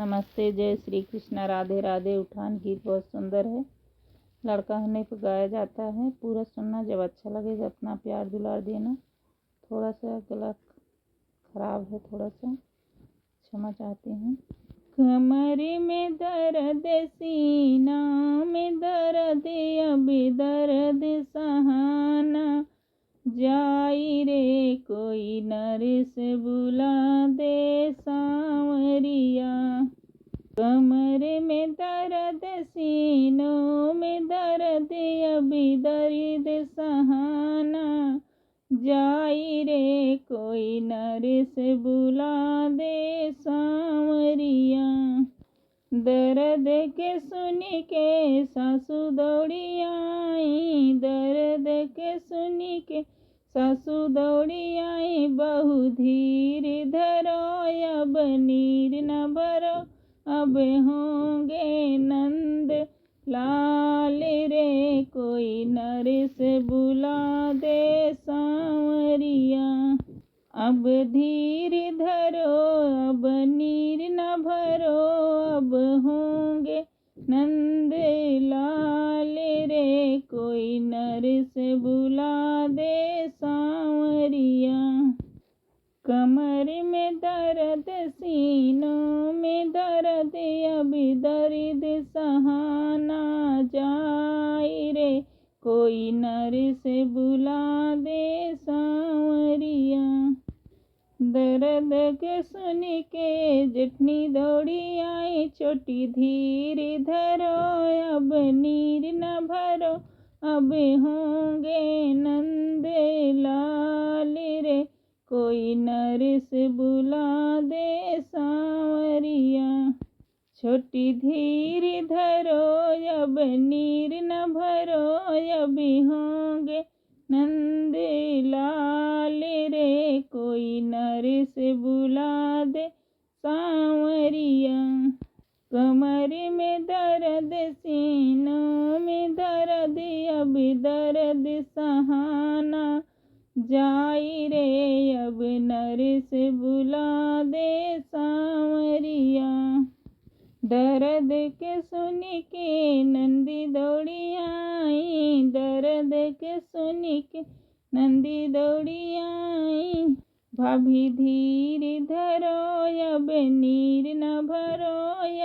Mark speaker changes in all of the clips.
Speaker 1: नमस्ते, जय श्री कृष्णा, राधे राधे। उठान गीत बहुत सुंदर है। लड़का होने पर गाया जाता है। पूरा सुनना, जब अच्छा लगेगा अपना प्यार दुलार देना। थोड़ा सा गला खराब है, थोड़ा सा क्षमा चाहती हूँ। कमर में दर्द, सीना में दर्द, अभी दर्द सहाना जाई रे, कोई नर्स बुला दे सांवरिया। कमर में दर्द, सीनों में दर्द, अभी दर्द सहाना जाई रे, कोई नर्स बुला दे सांवरिया। दर्द के सुन के सासू दौड़ी आई, दर्द के सुन के सासू दौड़ी आई, बहु धीर धरो अब नीर न भरो, अब होंगे नंद लाल रे, कोई नर्स बुला दे सांवरिया। अब धीर धरो अब नीर न भरो, अब होंगे नंद लाल रे, कोई नर्स बुला दे सांवरिया। कमर में दर्द, सीनों में दर्द, अभी दर्द सहाना जाए रे, कोई नर्स बुला दे सांवरिया। दर्द के सुन के जेठनी दौड़ी आई, छोटी धीर धरो अब नीर न भरो, अब होंगे नंद लाल रे, कोई नर्स बुला दे सांवरिया। छोटी धीर धरो अब नीर न भरो, अब होंगे नंद लाल रे, कोई नर्स बुला दे सांवरिया। कमर में दर्द, सीनों में दर्द, अभी दर्द सहाना जाई रे, अब नर्स बुला दे सांवरिया। दर्द के सुन के नंदी दौड़ी आई, दर्द के सुन के नंदी दौड़ी आई, भाभी धीर धरो अब नीर न भरो,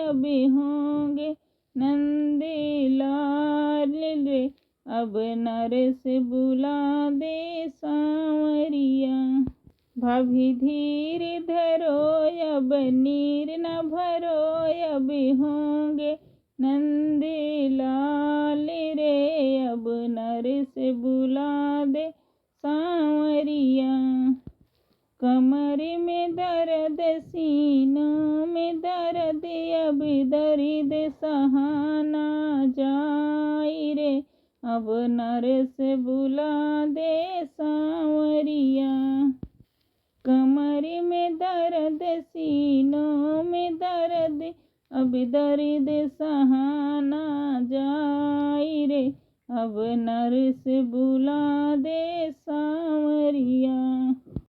Speaker 1: अब होंगे नंद लाल रे, अब नर्स बुला दे सांवरिया। भाभी धीर धरो अब नीर न भरो, अब होंगे नंद लाल रे, अब नर्स बुला दे सांवरिया। कमर में दर्द, सीनों में दर्द, अब दर्द सहाना जाई रे, अब नर्स बुला दे सांवरिया। कमर में दर्द, सीनों में दर्द, अब दर्द सहाना जाई रे, अब नर्स बुला दे सांवरिया।